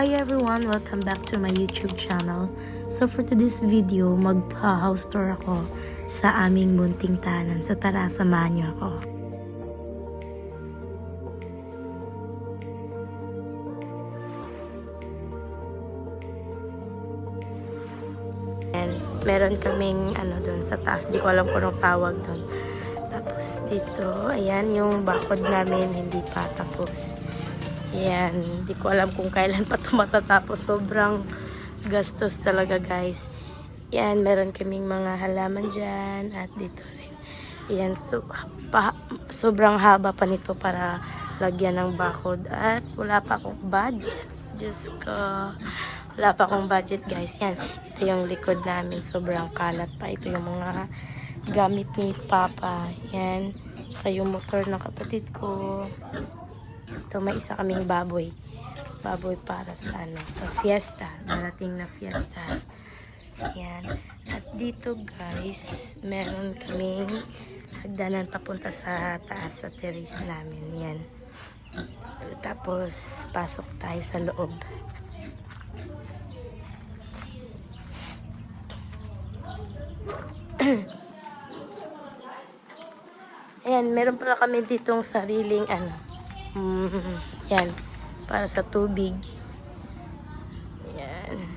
Hi everyone! Welcome back to my YouTube channel. So for today's video, mag-house tour ako sa aming munting tahanan. So tara, samahan niyo ako. And meron kaming doon sa taas. Di ko alam kung anong tawag doon. Tapos dito, ayan yung bakod namin, hindi pa tapos. Ayan, hindi ko alam kung kailan pa ito matatapos. Sobrang gastos talaga guys. Ayan, meron kaming mga halaman dyan at dito rin. Ayan, sobrang haba pa nito para lagyan ng bakod. At wala pa akong budget. Diyos ko. Wala pa akong budget guys. Yan, ito yung likod namin. Sobrang kalat pa. Ito yung mga gamit ni Papa. Yan, tsaka yung motor ng kapatid ko. Ito, may isa kaming baboy. Baboy para sa sa fiesta. Darating na fiesta. Yan. At dito guys, meron kaming hagdanan papunta sa taas sa terrace namin. Yan. Tapos, pasok tayo sa loob. Ayan, meron pala kami ditong sariling yan, para sa tubig. Yan.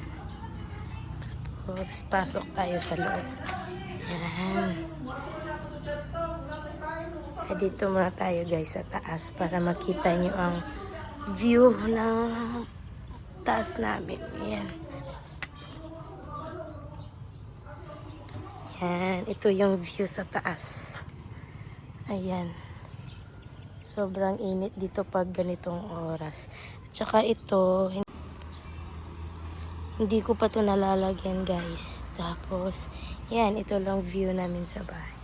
Tapos, pasok tayo sa loob. Yan. At dito muna tayo guys sa taas para makita nyo ang view ng taas namin. Yan. Yan. Ito yung view sa taas. Ayan. Sobrang init dito pag ganitong oras. At saka ito, hindi ko pa ito nalalagyan guys. Tapos, yan, ito lang view namin sa bahay.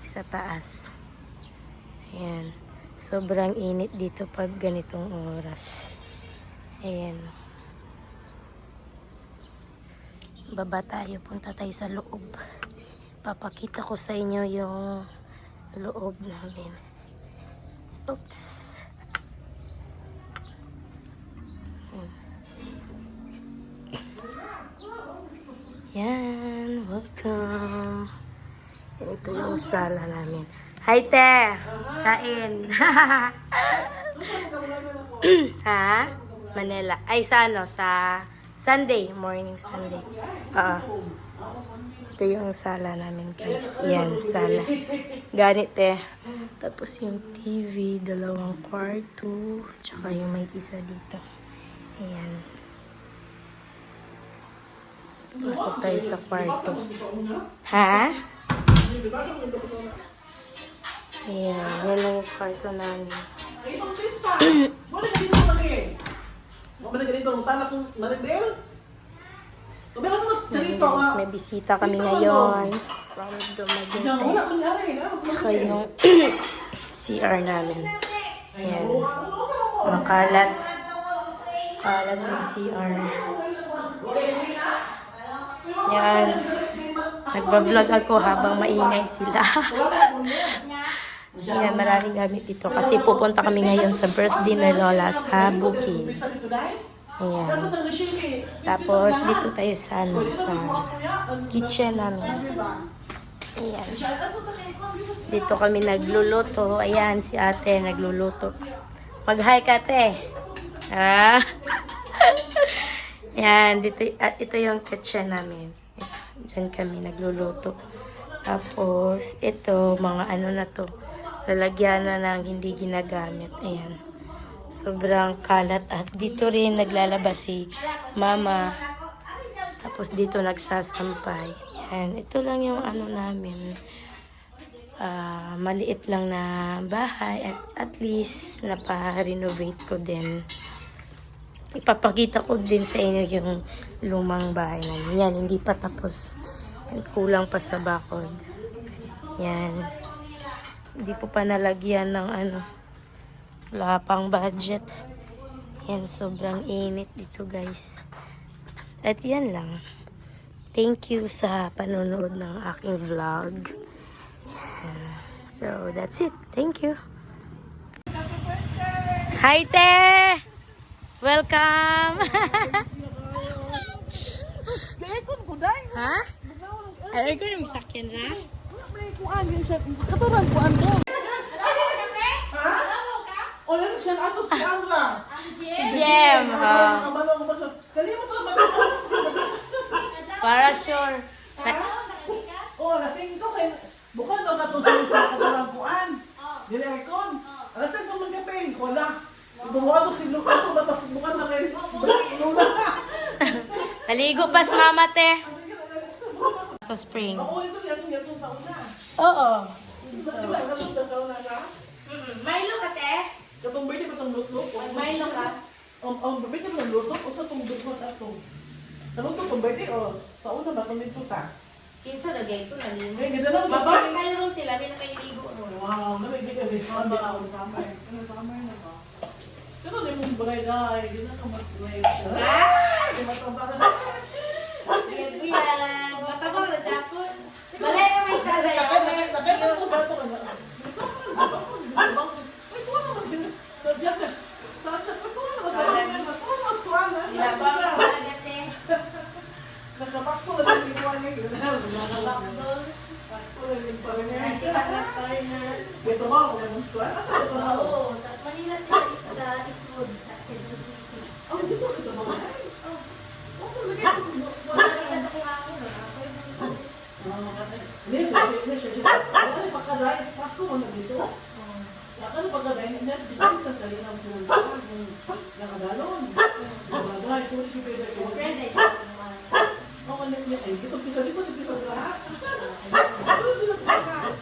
Sa taas. Ayan. Sobrang init dito pag ganitong oras. Ayan. Baba tayo, punta tayo sa loob. Papakita ko sa inyo yung loob namin. Oops. Yan, welcome. Ito yung sala namin. Hi, te! Kain. Ha? Manila. Ay, sa sa Sunday. Morning Sunday. Ito yung sala namin, guys. Yan, sala. Ganit, eh. Tapos yung TV, dalawang kwarto. Tsaka yung may isa dito. Ayan. Pasok tayo sa kwarto. Ha? Ayan. Yan lang yung kwarto namin. Guys, may bisita kami ngayon from Dumaguete. Tsaka yung CR namin. Ayan. Makalat. Kalat yung CR. Yan. Nagbablog ako habang maingay sila. Yan, maraming gamit dito. Kasi pupunta kami ngayon sa birthday na Lola sa Bukid. Ayan. Tapos, dito tayo sa sa kitchen namin. Ayan. Dito kami nagluluto. Ayan, si ate nagluluto. Mag-hi ka, ate. Ah. Ayan, dito, ito yung kitchen namin. Diyan kami nagluluto. Tapos, ito, mga na to. Lalagyan na ng hindi ginagamit. Ayan. Sobrang kalat. At dito rin naglalabas si mama. Tapos dito nagsasampay. Yan. Ito lang yung namin. Maliit lang na bahay. At least napa-renovate ko din. Ipapakita ko din sa inyo yung lumang bahay namin. Yan. Hindi pa tapos. Kulang pa sa bakod. Yan. Hindi ko pa nalagyan ng wala pang budget. Yan, sobrang init dito guys. At yan lang. Thank you sa panonood ng aking vlog. Yan. So, that's it. Thank you. Hi, te! Welcome! Gaikon ko dai. Ha? Ay, ko yung sakyan na? Wala may kuan yun siya. Katuran kuan ko. Ha? O lang siya ato si Amra. Si Jem. Kalimot na matakas. Para sure. O, lasing ko kay bukan daw kato sa katuran kuan. Dili ay kon. Alasing ko man kapeng. Wala. Tumuha ko si Luka ko batas bukan na kay. Naligo pa si mama, te. Sa spring. Oo, ito yan sa una. Oo. Diba katong sa una ka? Milo ka, te. Katong birthday pa tong luto. Milo ka. Birthday pa tong luto. O sa tong luto na to. Tanong to tong birthday o sa una ba tong luto ta? Kinsa lagay ko na nimo. May ganda na. Mabawin kayo ron tila, may nakaligo ron. Wow, nalagay ka rin. Ano summer? Ano summer na ba? Pero di mong bagay guys. Di na ka mag-break. Di matambara na. Yan. Matabang na Japon. Balay na may tsada yan. Nakita ko ba ito ka na? Ay, kuha naman din. Diyan ka. Saan siya? Kuha naman sa mga. Kuha naman sa kuha. Ginabang sa agad, te. Nakapakto na lang yung kuha niya. Nakapakto. Pakto na yung kuha niya. Nakita na partner. Ito ba? Wala mong kuha? Oo, sa Manila, te, sa Eastwood, sa Quezon City. Oh, dito ito ba? Oh, Oh, so lagay ko. wala ka sa kung ako, no? Ako yung Hindi siya. Wala yung pagkadain. Pasko mo na dito. Kaya ano pagkadain? Hindi sa siya. Yun ang sinundan. Nakadalon. Sabagay. Sorry si Pedro. friend, ay Japon naman. Oo, niya siya. Dito pisa sa lahat. Dito pisa sa lahat.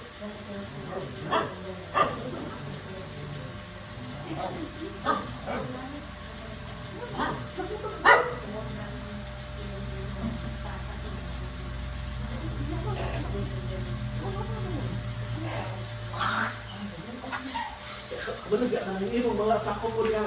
Ano ba? Ang ibang mga sakop ko nga.